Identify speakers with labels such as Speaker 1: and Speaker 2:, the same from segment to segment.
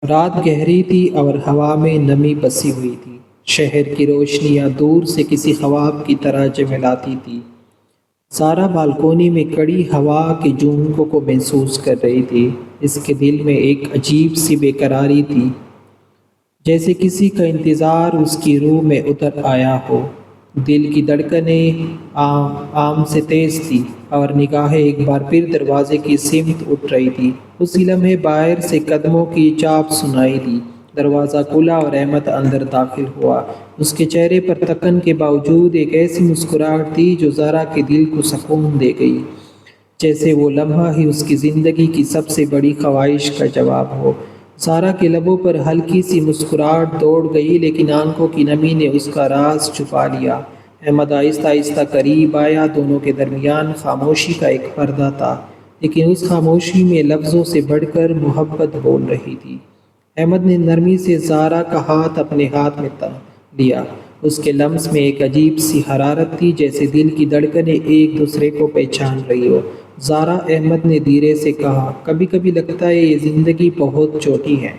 Speaker 1: رات گہری تھی اور ہوا میں نمی بسی ہوئی تھی۔ شہر کی روشنیاں دور سے کسی خواب کی طرح جملاتی تھی۔ سارا بالکونی میں کڑی ہوا کے جھونکوں کو محسوس کر رہی تھی۔ اس کے دل میں ایک عجیب سی بے قراری تھی، جیسے کسی کا انتظار اس کی روح میں اتر آیا ہو۔ دل کی دھڑکنیں عام سے تیز تھی اور نگاہیں ایک بار پھر دروازے کی سمت اٹھ رہی تھی۔ اسی لمحے باہر سے قدموں کی چاپ سنائی دی۔ دروازہ کھلا اور احمد اندر داخل ہوا۔ اس کے چہرے پر تکن کے باوجود ایک ایسی مسکراہٹ تھی جو زارا کے دل کو سکون دے گئی، جیسے وہ لمحہ ہی اس کی زندگی کی سب سے بڑی خواہش کا جواب ہو۔ زارا کے لبوں پر ہلکی سی مسکراہٹ دوڑ گئی، لیکن آنکھوں کی نمی نے اس کا راز چھپا لیا۔ احمد آہستہ آہستہ قریب آیا۔ دونوں کے درمیان خاموشی کا ایک پردہ تھا، لیکن اس خاموشی میں لفظوں سے بڑھ کر محبت بول رہی تھی۔ احمد نے نرمی سے زارا کا ہاتھ اپنے ہاتھ میں لیا۔ اس کے لمس میں ایک عجیب سی حرارت تھی، جیسے دل کی دھڑکنیں ایک دوسرے کو پہچان رہی ہو۔ زارا، احمد نے دھیرے سے کہا، کبھی کبھی لگتا ہے یہ زندگی بہت چھوٹی ہے،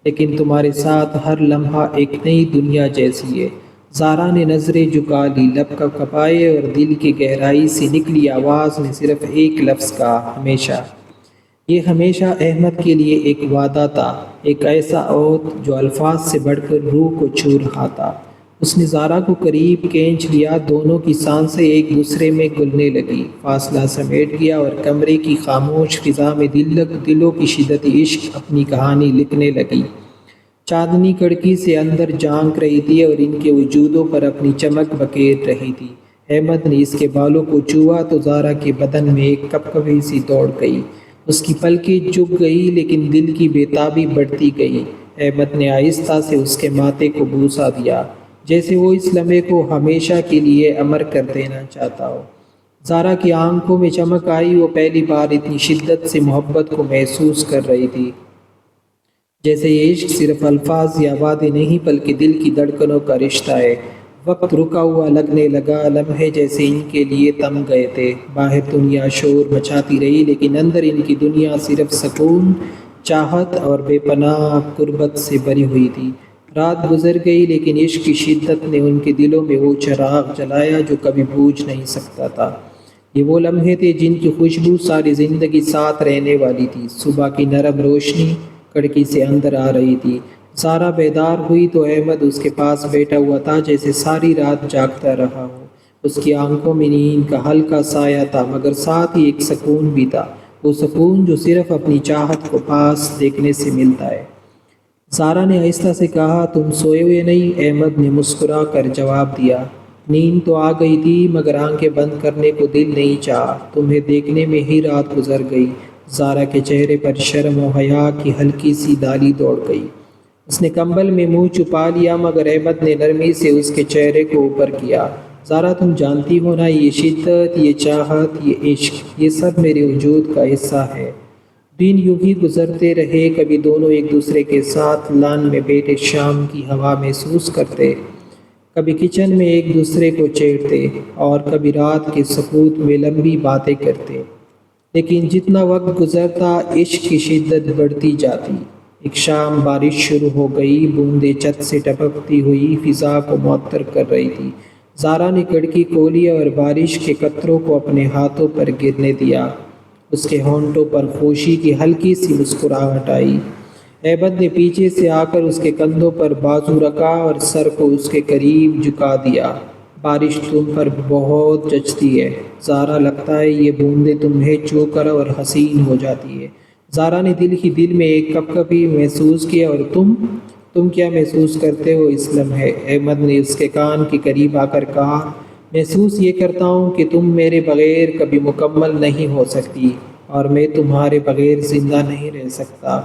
Speaker 1: لیکن تمہارے ساتھ ہر لمحہ ایک نئی دنیا جیسی ہے۔ زارا نے نظریں جھکا لی، لب کپائے اور دل کی گہرائی سے نکلی آواز میں صرف ایک لفظ کہا، ہمیشہ۔ یہ ہمیشہ احمد کے لیے ایک وعدہ تھا، ایک ایسا عہد جو الفاظ سے بڑھ کر روح کو چھو رہا تھا۔ اس نے زارا کو قریب کھینچ لیا۔ دونوں کی سانسیں ایک دوسرے میں گھلنے لگی، فاصلہ سمیٹ گیا اور کمرے کی خاموش فضا میں دلوں کی شدت عشق اپنی کہانی لکھنے لگی۔ چاندنی کھڑکی سے اندر جھانک رہی تھی اور ان کے وجودوں پر اپنی چمک بکھیر رہی تھی۔ احمد نے اس کے بالوں کو چھوا تو زارا کے بدن میں ایک کپکپی سی دوڑ گئی۔ اس کی پلکیں جھک گئی، لیکن دل کی بےتابی بڑھتی گئی۔ احمد نے آہستہ سے اس کے ماتھے کو بوسہ دیا، جیسے وہ اس لمحے کو ہمیشہ کے لیے امر کر دینا چاہتا ہو۔ زارا کی آنکھوں میں چمک آئی۔ وہ پہلی بار اتنی شدت سے محبت کو محسوس کر رہی تھی، جیسے یہ عشق صرف الفاظ یا وعدے نہیں بلکہ دل کی دھڑکنوں کا رشتہ ہے۔ وقت رکا ہوا لگنے لگا، لمحے جیسے ان کے لیے تھم گئے تھے۔ باہر دنیا شور مچاتی رہی، لیکن اندر ان کی دنیا صرف سکون، چاہت اور بے پناہ قربت سے بھری ہوئی تھی۔ رات گزر گئی، لیکن عشق کی شدت نے ان کے دلوں میں وہ چراغ جلایا جو کبھی بجھ نہیں سکتا تھا۔ یہ وہ لمحے تھے جن کی خوشبو ساری زندگی ساتھ رہنے والی تھی۔ صبح کی نرم روشنی کھڑکی سے اندر آ رہی تھی۔ زارا بیدار ہوئی تو احمد اس کے پاس بیٹھا ہوا تھا، جیسے ساری رات جاگتا رہا ہو۔ اس کی آنکھوں میں نیند کا ہلکا سایہ تھا، مگر ساتھ ہی ایک سکون بھی تھا، وہ سکون جو صرف اپنی چاہت کو پاس دیکھنے سے ملتا ہے۔ زارا نے آہستہ سے کہا، تم سوئے ہوئے نہیں؟ احمد نے مسکرا کر جواب دیا، نیند تو آ گئی تھی، مگر آنکھیں بند کرنے کو دل نہیں چاہا۔ تمہیں دیکھنے میں ہی رات گزر گئی۔ زارا کے چہرے پر شرم و حیا کی ہلکی سی دالی دوڑ گئی۔ اس نے کمبل میں منہ چھپا لیا، مگر احمد نے نرمی سے اس کے چہرے کو اوپر کیا۔ زارا، تم جانتی ہو نا، یہ شدت، یہ چاہت، یہ عشق، یہ سب میرے وجود کا حصہ ہے۔ دن یوں ہی گزرتے رہے، کبھی دونوں ایک دوسرے کے ساتھ لان میں بیٹھے شام کی ہوا محسوس کرتے، کبھی کچن میں ایک دوسرے کو چھیڑتے، اور کبھی رات کے سکوت میں لمبی باتیں کرتے۔ لیکن جتنا وقت گزرتا، عشق کی شدت بڑھتی جاتی۔ ایک شام بارش شروع ہو گئی، بوندیں چھت سے ٹپکتی ہوئی فضا کو معطر کر رہی تھی۔ زارا نے کھڑکی کھولی اور بارش کے قطروں کو اپنے ہاتھوں پر گرنے دیا۔ اس کے ہونٹوں پر خوشی کی ہلکی سی مسکراہٹ آئی۔ احمد نے پیچھے سے آ کر اس کے کندھوں پر بازو رکھا اور سر کو اس کے قریب جھکا دیا۔ بارش تم پر بہت جچتی ہے زارا، لگتا ہے یہ بوندیں تمہیں چھو کر اور حسین ہو جاتی ہے۔ زارا نے دل میں ایک کپکپی محسوس کیا، اور تم کیا محسوس کرتے ہو اس لمحے؟ احمد نے اس کے کان کے قریب آ کر کہا، محسوس یہ کرتا ہوں کہ تم میرے بغیر کبھی مکمل نہیں ہو سکتی، اور میں تمہارے بغیر زندہ نہیں رہ سکتا۔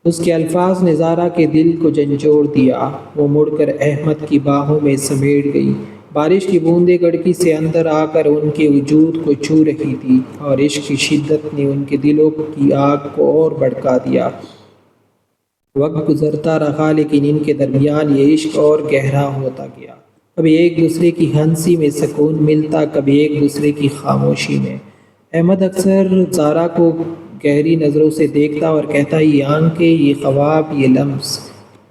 Speaker 1: اس کے الفاظ نے زارا کے دل کو جھنجھوڑ دیا۔ وہ مڑ کر احمد کی باہوں میں سمیٹ گئی۔ بارش کی بوندیں کھڑکی سے اندر آ کر ان کے وجود کو چھو رہی تھی، اور عشق کی شدت نے ان کے دلوں کی آگ کو اور بھڑکا دیا۔ وقت گزرتا رہا، لیکن ان کے درمیان یہ عشق اور گہرا ہوتا گیا۔ کبھی ایک دوسرے کی ہنسی میں سکون ملتا، کبھی ایک دوسرے کی خاموشی میں۔ احمد اکثر زارا کو گہری نظروں سے دیکھتا اور کہتا یہ آنکھیں، یہ خواب، یہ لمس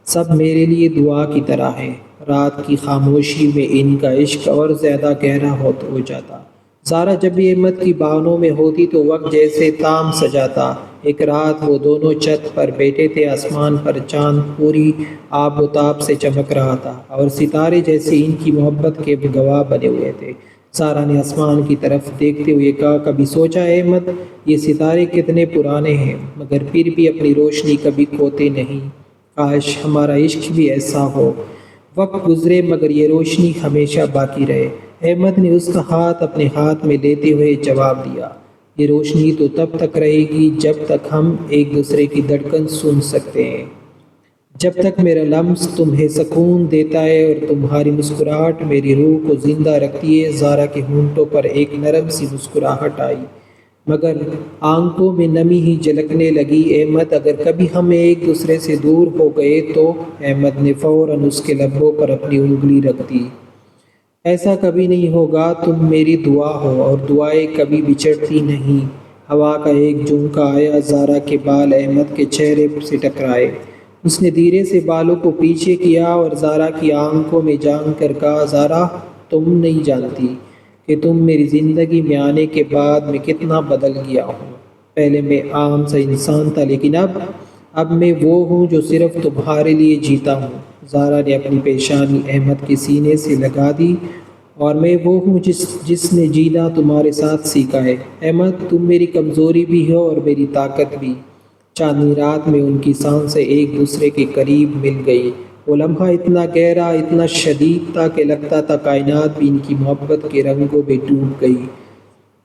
Speaker 1: سب میرے لیے دعا کی طرح ہے۔ رات کی خاموشی میں ان کا عشق اور زیادہ گہرا ہو جاتا۔ زارا جب بھی احمد کی باونوں میں ہوتی تو وقت جیسے تام سجاتا۔ ایک رات وہ دونوں چھت پر بیٹھے تھے، آسمان پر چاند پوری آب و تاب سے چمک رہا تھا اور ستارے جیسے ان کی محبت کے گواہ بنے ہوئے تھے۔ زارا نے آسمان کی طرف دیکھتے ہوئے کہا، کبھی سوچا ہے احمد یہ ستارے کتنے پرانے ہیں مگر پھر بھی اپنی روشنی کبھی کھوتے نہیں؟ کاش ہمارا عشق بھی ایسا ہو، وقت گزرے مگر یہ روشنی ہمیشہ باقی رہے۔ احمد نے اس کا ہاتھ اپنے ہاتھ میں لیتے ہوئے جواب دیا، یہ روشنی تو تب تک رہے گی جب تک ہم ایک دوسرے کی دھڑکن سن سکتے ہیں، جب تک میرا لمس تمہیں سکون دیتا ہے اور تمہاری مسکراہٹ میری روح کو زندہ رکھتی ہے۔ زارا کے ہونٹوں پر ایک نرم سی مسکراہٹ آئی مگر آنکھوں میں نمی ہی جھلکنے لگی۔ احمد اگر کبھی ہم ایک دوسرے سے دور ہو گئے تو؟ احمد نے فوراً اس کے لبوں پر اپنی انگلی رکھ دی۔ ایسا کبھی نہیں ہوگا، تم میری دعا ہو اور دعائیں کبھی بچھڑتی نہیں۔ ہوا کا ایک جھونکا آیا، زارا کے بال احمد کے چہرے سے ٹکرائے۔ اس نے دھیرے سے بالوں کو پیچھے کیا اور زارا کی آنکھوں میں جھانک کر کہا، زارا تم نہیں جانتی کہ تم میری زندگی میں آنے کے بعد میں کتنا بدل گیا ہوں۔ پہلے میں عام سا انسان تھا لیکن اب میں وہ ہوں جو صرف تمہارے لیے جیتا ہوں۔ زارا نے اپنی پیشانی احمد کے سینے سے لگا دی، اور میں وہ ہوں جس نے جینا تمہارے ساتھ سیکھا ہے۔ احمد تم میری کمزوری بھی ہو اور میری طاقت بھی۔ چاندنی رات میں ان کی سانسیں ایک دوسرے کے قریب مل گئی۔ وہ لمحہ اتنا گہرا، اتنا شدید تھا کہ لگتا تھا کائنات بھی ان کی محبت کے رنگوں میں ڈوب گئی۔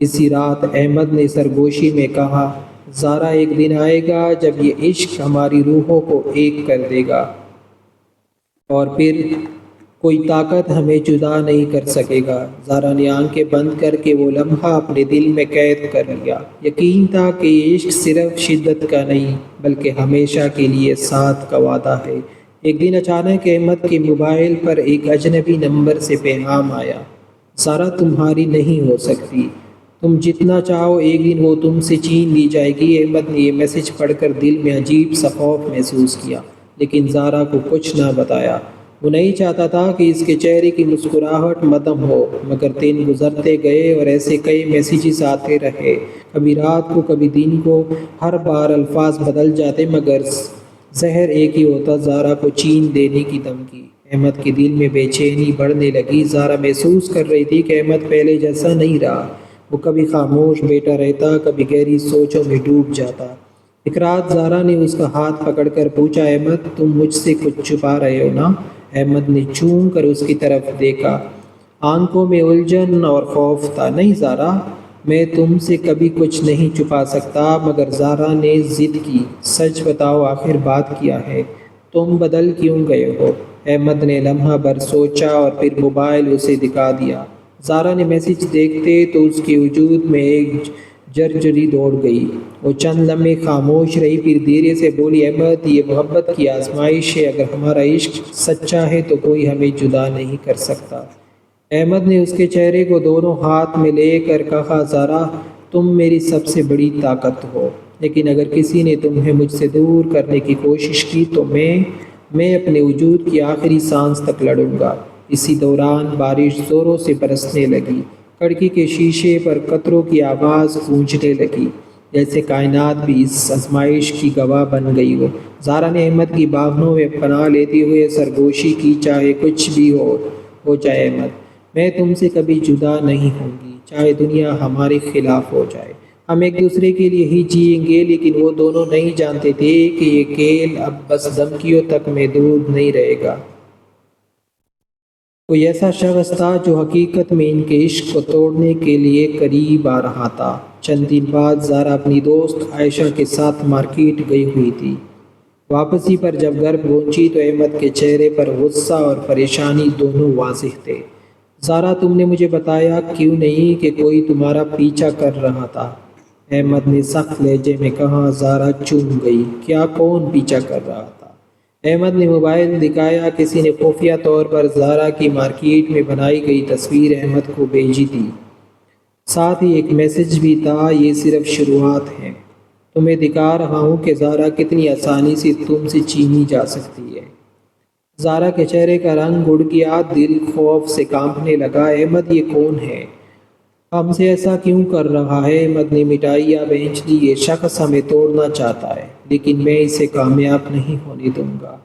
Speaker 1: اسی رات احمد نے سرگوشی میں کہا، زارا ایک دن آئے گا جب یہ عشق ہماری روحوں کو ایک کر دے گا اور پھر کوئی طاقت ہمیں جدا نہیں کر سکے گا۔ زارا نے آنکھیں بند کر کے وہ لمحہ اپنے دل میں قید کر لیا۔ یقین تھا کہ یہ عشق صرف شدت کا نہیں بلکہ ہمیشہ کے لیے ساتھ کا وعدہ ہے۔ ایک دن اچانک احمد کے موبائل پر ایک اجنبی نمبر سے پیغام آیا، زارا تمہاری نہیں ہو سکتی، تم جتنا چاہو ایک دن وہ تم سے چھین لی جائے گی۔ احمد نے یہ میسج پڑھ کر دل میں عجیب سا خوف محسوس کیا لیکن زارا کو کچھ نہ بتایا۔ وہ نہیں چاہتا تھا کہ اس کے چہرے کی مسکراہٹ مدھم ہو مگر دن گزرتے گئے اور ایسے کئی میسیجز آتے رہے، کبھی رات کو کبھی دن کو۔ ہر بار الفاظ بدل جاتے مگر زہر ایک ہی ہوتا، زارا کو چھین دینے کی دھمکی۔ احمد کے دل میں بے چینی بڑھنے لگی۔ زارا محسوس کر رہی تھی کہ احمد پہلے جیسا نہیں رہا۔ وہ کبھی خاموش بیٹھا رہتا، کبھی گہری سوچوں میں ڈوب جاتا۔ ایک رات زارا نے اس کا ہاتھ پکڑ کر پوچھا، احمد تم مجھ سے کچھ چھپا رہے ہو نا؟ احمد نے چون کر اس کی طرف دیکھا، آنکھوں میں الجھن اور خوف تھا۔ نہیں زارا، میں تم سے کبھی کچھ نہیں چھپا سکتا۔ مگر زارا نے ضد کی، سچ بتاؤ آخر بات کیا ہے، تم بدل کیوں گئے ہو؟ احمد نے لمحہ بھر سوچا اور پھر موبائل اسے دکھا دیا۔ زارا نے میسج دیکھتے تو اس کے وجود میں ایک جرجری دوڑ گئی۔ وہ چند لمحے خاموش رہی پھر دھیرے سے بولی، احمد یہ محبت کی آزمائش ہے، اگر ہمارا عشق سچا ہے تو کوئی ہمیں جدا نہیں کر سکتا۔ احمد نے اس کے چہرے کو دونوں ہاتھ میں لے کر کہا، زارا تم میری سب سے بڑی طاقت ہو لیکن اگر کسی نے تمہیں مجھ سے دور کرنے کی کوشش کی تو میں اپنے وجود کی آخری سانس تک لڑوں گا۔ اسی دوران بارش زوروں سے برسنے لگی، کھڑکی کے شیشے پر قطروں کی آواز گونجنے لگی، جیسے کائنات بھی اس آزمائش کی گواہ بن گئی ہو۔ زارا نے احمد کی باونوں میں پناہ لیتے ہوئے سرگوشی کی، چاہے کچھ بھی ہو جائے احمد، میں تم سے کبھی جدا نہیں ہوں گی، چاہے دنیا ہمارے خلاف ہو جائے، ہم ایک دوسرے کے لیے ہی جئیں گے۔ لیکن وہ دونوں نہیں جانتے تھے کہ یہ کھیل اب بس دھمکیوں تک محدود نہیں رہے گا۔ کوئی ایسا شخص تھا جو حقیقت میں ان کے عشق کو توڑنے کے لیے قریب آ رہا تھا۔ چند دن بعد زارا اپنی دوست عائشہ کے ساتھ مارکیٹ گئی ہوئی تھی۔ واپسی پر جب گھر پہنچی تو احمد کے چہرے پر غصہ اور پریشانی دونوں واضح تھے۔ زارا تم نے مجھے بتایا کیوں نہیں کہ کوئی تمہارا پیچھا کر رہا تھا؟ احمد نے سخت لہجے میں کہا۔ زارا چونک گئی، کیا کون پیچھا کر رہا تھا؟ احمد نے موبائل دکھایا، کسی نے خفیہ طور پر زارا کی مارکیٹ میں بنائی گئی تصویر احمد کو بھیجی تھی، ساتھ ہی ایک میسج بھی تھا، یہ صرف شروعات ہے، تمہیں دکھا رہا ہوں کہ زارا کتنی آسانی سے تم سے چھینی جا سکتی ہے۔ زارا کے چہرے کا رنگ اڑ گیا، دل خوف سے کانپنے لگا۔ احمد یہ کون ہے؟ ہم سے ایسا کیوں کر رہا ہے؟ احمد نے مٹائیاں بھینچ لی۔ یہ شخص ہمیں توڑنا چاہتا ہے لیکن میں اسے کامیاب نہیں ہونے دوں گا۔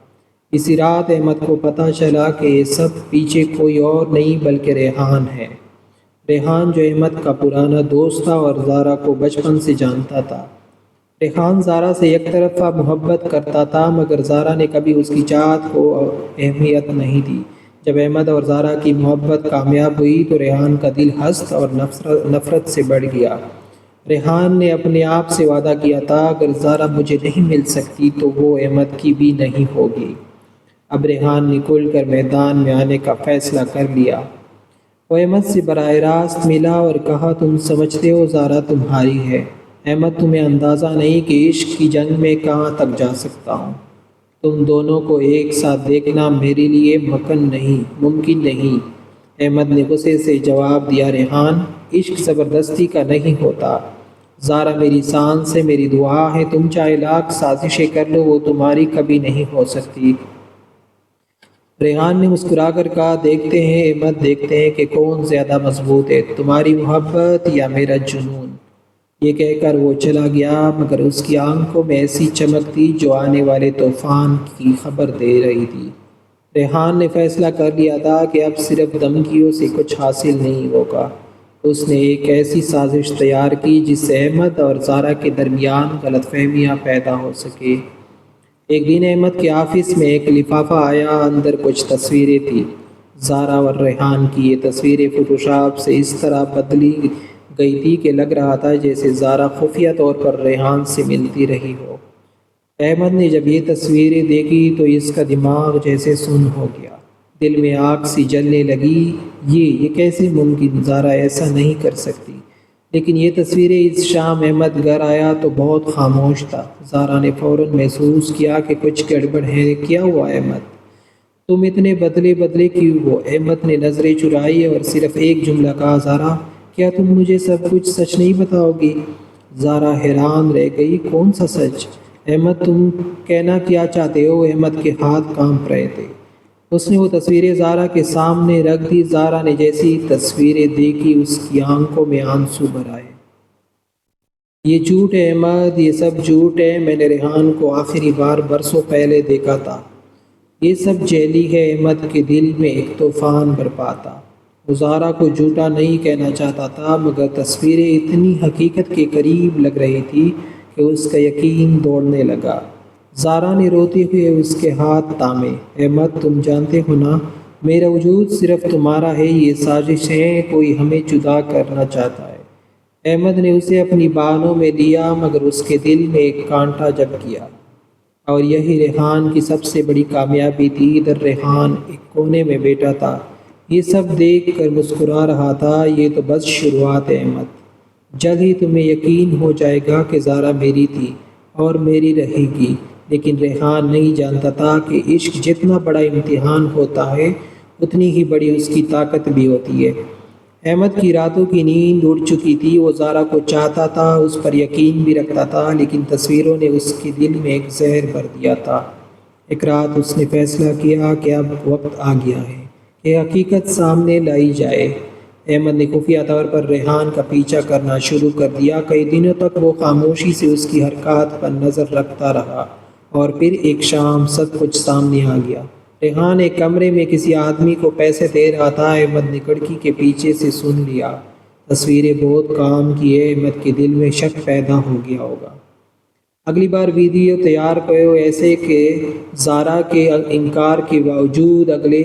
Speaker 1: اسی رات احمد کو پتہ چلا کہ یہ سب پیچھے کوئی اور نہیں بلکہ ریحان ہے۔ ریحان جو احمد کا پرانا دوست تھا اور زارا کو بچپن سے جانتا تھا۔ ریحان زارا سے یک طرفہ محبت کرتا تھا مگر زارا نے کبھی اس کی چاہت کو اہمیت نہیں دی۔ جب احمد اور زارا کی محبت کامیاب ہوئی تو ریحان کا دل حسد اور نفرت سے بڑھ گیا۔ ریحان نے اپنے آپ سے وعدہ کیا تھا اگر زارا مجھے نہیں مل سکتی تو وہ احمد کی بھی نہیں ہوگی۔ اب ریحان نے کھل کر میدان میں آنے کا فیصلہ کر لیا۔ وہ احمد سے براہ راست ملا اور کہا تم سمجھتے ہو زارا تمہاری ہے؟ احمد تمہیں اندازہ نہیں کہ عشق کی جنگ میں کہاں تک جا سکتا ہوں۔ تم دونوں کو ایک ساتھ دیکھنا میرے لیے ممکن نہیں۔ احمد نے غصے سے جواب دیا ریحان عشق زبردستی کا نہیں ہوتا۔ زارا میری سانس ہے، میری دعا ہے، تم چاہے لاکھ سازشیں کر لو وہ تمہاری کبھی نہیں ہو سکتی۔ ریحان نے مسکرا کر کہا دیکھتے ہیں احمد، دیکھتے ہیں کہ کون زیادہ مضبوط ہے، تمہاری محبت یا میرا جنون۔ یہ کہہ کر وہ چلا گیا مگر اس کی آنکھوں میں ایسی چمک تھی جو آنے والے طوفان کی خبر دے رہی تھی۔ ریحان نے فیصلہ کر لیا تھا کہ اب صرف دھمکیوں سے کچھ حاصل نہیں ہوگا۔ اس نے ایک ایسی سازش تیار کی جس سے احمد اور زارا کے درمیان غلط فہمیاں پیدا ہو سکے۔ ایک دن احمد کے آفس میں ایک لفافہ آیا، اندر کچھ تصویریں تھیں زارا اور ریحان کی۔ یہ تصویریں فوٹوشاپ سے اس طرح بدلی گئی تھی کہ لگ رہا تھا جیسے زارا خفیہ طور پر ریحان سے ملتی رہی ہو۔ احمد نے جب یہ تصویریں دیکھی تو اس کا دماغ جیسے سن ہو گیا، دل میں آگ سی جلنے لگی۔ یہ کیسے ممکن؟ زارا ایسا نہیں کر سکتی۔ لیکن یہ تصویریں اس شام احمد گھر آیا تو بہت خاموش تھا۔ زارا نے فوراً محسوس کیا کہ کچھ گڑبڑ ہے۔ کیا ہوا احمد؟ تم اتنے بدلے کیوں ہو؟ احمد نے نظریں چرائی اور صرف ایک جملہ کہا زارا کیا تم مجھے سب کچھ سچ نہیں بتاؤ گی؟ زارا حیران رہ گئی کون سا سچ؟ احمد تم کہنا کیا چاہتے ہو؟ احمد کے ہاتھ کانپ رہے تھے۔ اس نے وہ تصویریں زارا کے سامنے رکھ دی۔ زارا نے جیسی تصویریں دیکھی اس کی آنکھوں میں آنسو بھر آئے۔ یہ جھوٹ ہے احمد، یہ سب جھوٹ ہے۔ میں نے ریحان کو آخری بار برسوں پہلے دیکھا تھا۔ یہ سب جعلی ہے۔ احمد کے دل میں ایک طوفان برپا تھا۔ وہ زارا کو جھوٹا نہیں کہنا چاہتا تھا مگر تصویریں اتنی حقیقت کے قریب لگ رہی تھی کہ اس کا یقین دوڑنے لگا۔ زارا نے روتے ہوئے اس کے ہاتھ تھامے۔ احمد تم جانتے ہو نا میرا وجود صرف تمہارا ہے، یہ سازش ہے، کوئی ہمیں جدا کرنا چاہتا ہے۔ احمد نے اسے اپنی باہنوں میں لیا مگر اس کے دل میں ایک کانٹا جب کیا اور یہی ریحان کی سب سے بڑی کامیابی تھی۔ ادھر ریحان ایک کونے میں بیٹھا تھا، یہ سب دیکھ کر مسکرا رہا تھا۔ یہ تو بس شروعات ہے احمد، جلد ہی تمہیں یقین ہو جائے گا کہ زارا میری تھی اور میری رہے گی۔ لیکن ریحان نہیں جانتا تھا کہ عشق جتنا بڑا امتحان ہوتا ہے اتنی ہی بڑی اس کی طاقت بھی ہوتی ہے۔ احمد کی راتوں کی نیند اڑ چکی تھی۔ وہ زارا کو چاہتا تھا، اس پر یقین بھی رکھتا تھا، لیکن تصویروں نے اس کے دل میں ایک زہر بھر دیا تھا۔ ایک رات اس نے فیصلہ کیا کہ اب وقت آ گیا ہے کہ حقیقت سامنے لائی جائے۔ احمد نے خفیہ طور پر ریحان کا پیچھا کرنا شروع کر دیا۔ کئی دنوں تک وہ خاموشی سے اس کی حرکات پر نظر رکھتا رہا اور پھر ایک شام سب کچھ سامنے آ گیا۔ ریحان ایک کمرے میں کسی آدمی کو پیسے دے رہا تھا۔ احمد نے کھڑکی کے پیچھے سے سن لیا۔ تصویریں بہت کام کی ہے۔ احمد کے دل میں شک پیدا ہو گیا ہوگا۔ اگلی بار ویڈیو تیار کرو ایسے کہ زارا کے انکار کے باوجود اگلے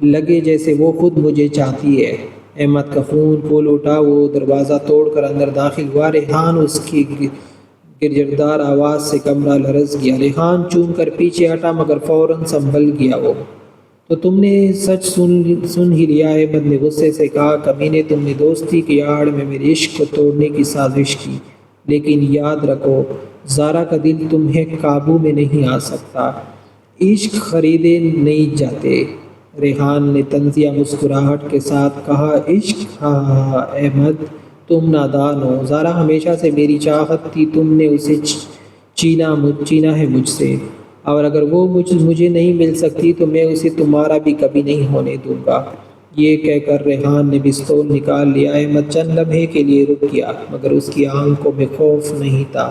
Speaker 1: لگے جیسے وہ خود مجھے چاہتی ہے۔ احمد کا خون کھول اٹھا، وہ دروازہ توڑ کر اندر داخل ہوا۔ ریحان اس کی گرجردار آواز سے کمرہ لرز گیا۔ ریحان چون کر پیچھے ہٹا مگر فوراً سنبھل گیا۔ وہ تو تم نے سچ سن ہی لیا، احمد نے غصے سے کہا۔ کمینے، تم نے دوستی کی آڑ میں میرے عشق کو توڑنے کی سازش کی، لیکن یاد رکھو زارا کا دل تمہیں قابو میں نہیں آ سکتا۔ عشق خریدے نہیں جاتے۔ ریحان نے طنزیہ مسکراہٹ کے ساتھ کہا عشق؟ ہاں احمد تم نادان ہو، زارا ہمیشہ سے میری چاہت تھی، تم نے اسے چینا ہے مجھ سے، اور اگر وہ مجھے نہیں مل سکتی تو میں اسے تمہارا بھی کبھی نہیں ہونے دوں گا۔ یہ کہہ کر ریحان نے پستول نکال لیا۔ احمد چند لمحے کے لیے رک گیا، مگر اس کی آنکھوں میں خوف نہیں تھا۔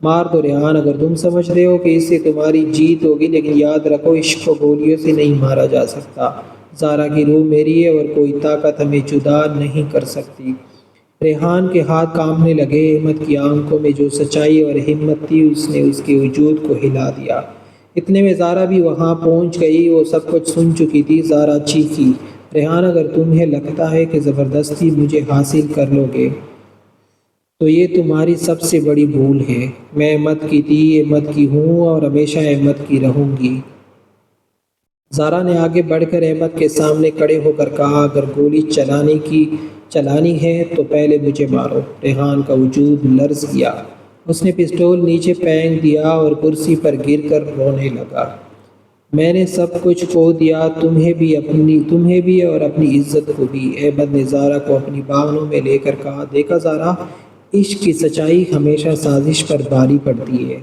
Speaker 1: مار دو ریحان اگر تم سمجھتے ہو کہ اس سے تمہاری جیت ہوگی، لیکن یاد رکھو عشق کو گولیوں سے نہیں مارا جا سکتا۔ زارا کی روح میری ہے اور کوئی طاقت ہمیں جدا نہیں کر سکتی۔ ریحان کے ہاتھ کانپنے لگے۔ احمد کی آنکھوں میں جو سچائی اور ہمت تھی اس نے اس کے وجود کو ہلا دیا۔ اتنے میں زارا بھی وہاں پہنچ گئی، وہ سب کچھ سن چکی تھی۔ زارا چیخی، ریحان اگر تمہیں لگتا ہے کہ زبردستی مجھے حاصل کر لو گے تو یہ تمہاری سب سے بڑی بھول ہے۔ میں احمد کی تھی، احمد کی ہوں اور ہمیشہ احمد کی رہوں گی۔ زارا نے آگے بڑھ کر احمد کے سامنے کھڑے ہو کر کہا، اگر گولی چلانی ہے تو پہلے مجھے مارو۔ ریحان کا وجود لرز گیا۔ اس نے پستول نیچے پھینک دیا اور کرسی پر گر کر رونے لگا۔ میں نے سب کچھ کھو دیا، تمہیں بھی اور اپنی عزت کو بھی۔ احمد نے زارا کو اپنی باہنوں میں لے کر کہا، دیکھا زارا، عشق کی سچائی ہمیشہ سازش پر بھاری پڑتی ہے۔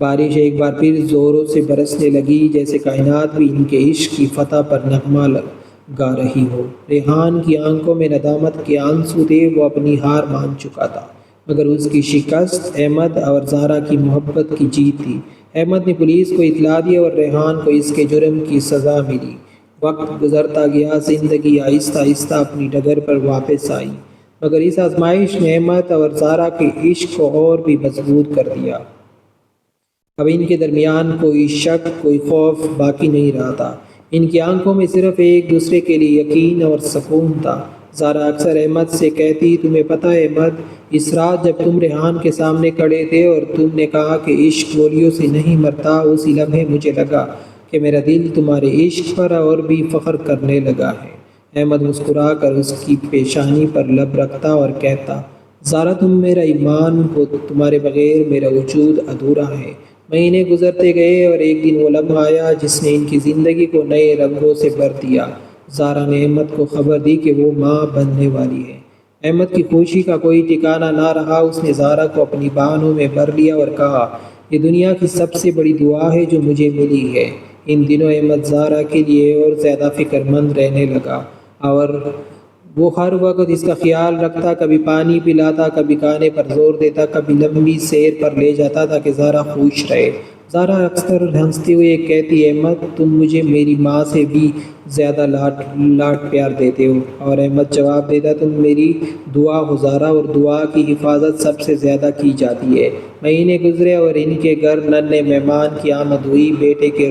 Speaker 1: بارش ایک بار پھر زوروں سے برسنے لگی، جیسے کائنات بھی ان کے عشق کی فتح پر نغمہ گا رہی ہو۔ ریحان کی آنکھوں میں ندامت کے آنسو تھے، وہ اپنی ہار مان چکا تھا، مگر اس کی شکست احمد اور زارا کی محبت کی جیت تھی۔ احمد نے پولیس کو اطلاع دی اور ریحان کو اس کے جرم کی سزا ملی۔ وقت گزرتا گیا، زندگی آہستہ آہستہ اپنی ڈگر پر واپس آئی، مگر اس آزمائش نے احمد اور زارا کے عشق کو اور بھی مضبوط کر دیا۔ اب ان کے درمیان کوئی شک، کوئی خوف باقی نہیں رہا تھا۔ ان کی آنکھوں میں صرف ایک دوسرے کے لیے یقین اور سکون تھا۔ زارا اکثر احمد سے کہتی، تمہیں پتہ ہے احمد، اس رات جب تم ریحان کے سامنے کھڑے تھے اور تم نے کہا کہ عشق گولیوں سے نہیں مرتا، اسی لمحے مجھے لگا کہ میرا دل تمہارے عشق پر اور بھی فخر کرنے لگا ہے۔ احمد مسکرا کر اس کی پیشانی پر لب رکھتا اور کہتا، زارا تم میرا ایمان ہو، تمہارے بغیر میرا وجود ادھورا ہے۔ مہینے گزرتے گئے اور ایک دن وہ لمحہ آیا جس نے ان کی زندگی کو نئے رنگوں سے بھر دیا۔ زارا نے احمد کو خبر دی کہ وہ ماں بننے والی ہے۔ احمد کی خوشی کا کوئی ٹھکانہ نہ رہا۔ اس نے زارا کو اپنی باہنوں میں بھر لیا اور کہا، یہ دنیا کی سب سے بڑی دعا ہے جو مجھے ملی ہے۔ ان دنوں احمد زارا کے لیے اور زیادہ فکر مند رہنے لگا اور وہ ہر وقت اس کا خیال رکھتا، کبھی پانی پلاتا، کبھی کھانے پر زور دیتا، کبھی لمبی سیر پر لے جاتا تھا کہ زارا خوش رہے۔ زارا اکثر ہنستے ہوئے کہتی، احمد تم مجھے میری ماں سے بھی زیادہ لاڈ پیار دیتے ہو، اور احمد جواب دیتا، تم میری دعا ہو زارا، اور دعا کی حفاظت سب سے زیادہ کی جاتی ہے۔ مہینے گزرے اور ان کے گھر ننھے مہمان کی آمد ہوئی۔ بیٹے کے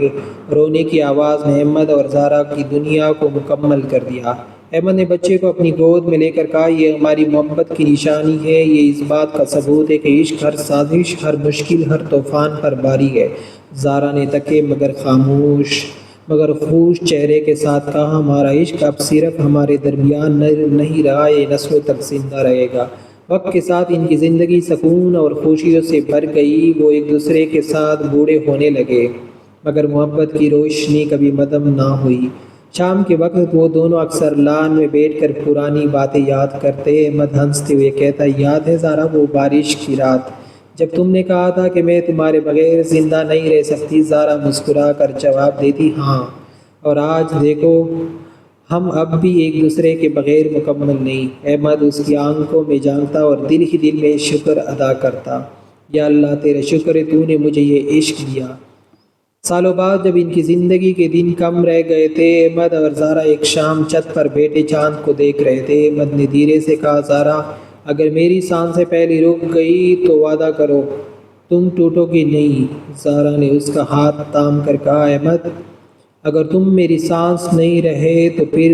Speaker 1: رونے کی آواز نے احمد اور زارا کی دنیا کو مکمل کر دیا۔ احمد نے بچے کو اپنی گود میں لے کر کہا، یہ ہماری محبت کی نشانی ہے، یہ اس بات کا ثبوت ہے کہ عشق ہر سازش، ہر مشکل، ہر طوفان پر باری ہے۔ زارا نے تکے مگر خوش چہرے کے ساتھ کہا، ہمارا عشق اب صرف ہمارے درمیان نہیں رہا، یہ نسلوں تک زندہ رہے گا۔ وقت کے ساتھ ان کی زندگی سکون اور خوشیوں سے بھر گئی۔ وہ ایک دوسرے کے ساتھ بوڑھے ہونے لگے، مگر محبت کی روشنی کبھی مدھم نہ ہوئی۔ شام کے وقت وہ دونوں اکثر لان میں بیٹھ کر پرانی باتیں یاد کرتے۔ احمد ہنستے ہوئے کہتا، یاد ہے زارا وہ بارش کی رات جب تم نے کہا تھا کہ میں تمہارے بغیر زندہ نہیں رہ سکتی؟ زارا مسکرا کر جواب دیتی، ہاں، اور آج دیکھو ہم اب بھی ایک دوسرے کے بغیر مکمل نہیں۔ احمد اس کی آنکھوں میں جھانکتا اور دل ہی دل میں شکر ادا کرتا، یا اللہ تیرا شکر ہے تو نے مجھے یہ عشق دیا۔ سالوں بعد جب ان کی زندگی کے دن کم رہ گئے تھے، احمد اور زارا ایک شام چھت پر بیٹھے چاند کو دیکھ رہے تھے۔ احمد نے دھیرے سے کہا، زارا اگر میری سانسیں پہلے رک گئی تو وعدہ کرو تم ٹوٹو گی نہیں۔ زارا نے اس کا ہاتھ تھام کر کہا، احمد اگر تم میری سانس نہیں رہے تو پھر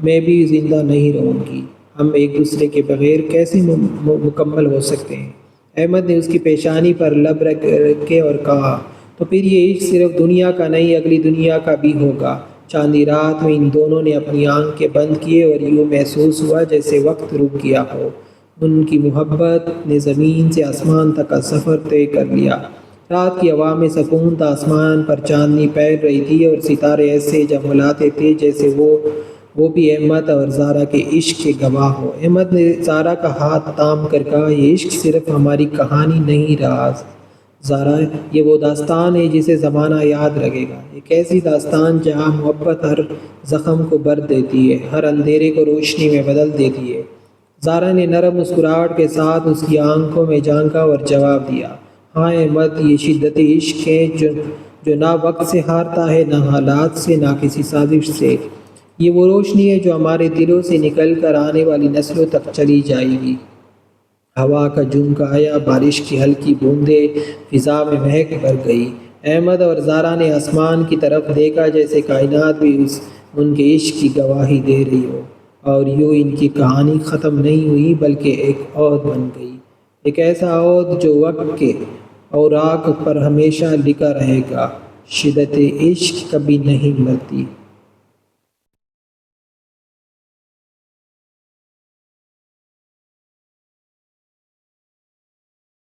Speaker 1: میں بھی زندہ نہیں رہوں گی۔ ہم ایک دوسرے کے بغیر کیسے مکمل ہو سکتے ہیں؟ احمد نے اس کی پیشانی پر لب رکھے اور کہا، تو پھر یہ عشق صرف دنیا کا نہیں، اگلی دنیا کا بھی ہوگا۔ چاندنی رات میں ان دونوں نے اپنی آنکھیں بند کیے اور یوں محسوس ہوا جیسے وقت رک گیا ہو۔ ان کی محبت نے زمین سے آسمان تک کا سفر طے کر لیا۔ رات کی ہوا میں سکون تھا، آسمان پر چاندنی پھیل رہی تھی اور ستارے ایسے جھلملاتے تھے جیسے وہ وہ بھی احمد اور زارا کے عشق کے گواہ ہو۔ احمد نے زارا کا ہاتھ تھام کر کہا، یہ عشق صرف ہماری کہانی نہیں رہا زارا، یہ وہ داستان ہے جسے زمانہ یاد رکھے گا، ایک ایسی داستان جہاں محبت ہر زخم کو بھر دیتی ہے، ہر اندھیرے کو روشنی میں بدل دیتی ہے۔ زارا نے نرم مسکراہٹ کے ساتھ اس کی آنکھوں میں جھانکا اور جواب دیا، ہاں احمد، یہ شدت عشق ہے جو نہ وقت سے ہارتا ہے، نہ حالات سے، نہ کسی سازش سے۔ یہ وہ روشنی ہے جو ہمارے دلوں سے نکل کر آنے والی نسلوں تک چلی جائے گی۔ ہوا کا جھونکا آیا، بارش کی ہلکی بوندیں فضا میں مہک بھر گئی۔ احمد اور زارا نے آسمان کی طرف دیکھا جیسے کائنات بھی ان کے عشق کی گواہی دے رہی ہو، اور یوں ان کی کہانی ختم نہیں ہوئی بلکہ ایک عہد بن گئی، ایک ایسا عہد جو وقت کے اوراق پر ہمیشہ لکھا رہے گا، شدت عشق کبھی نہیں مرتی۔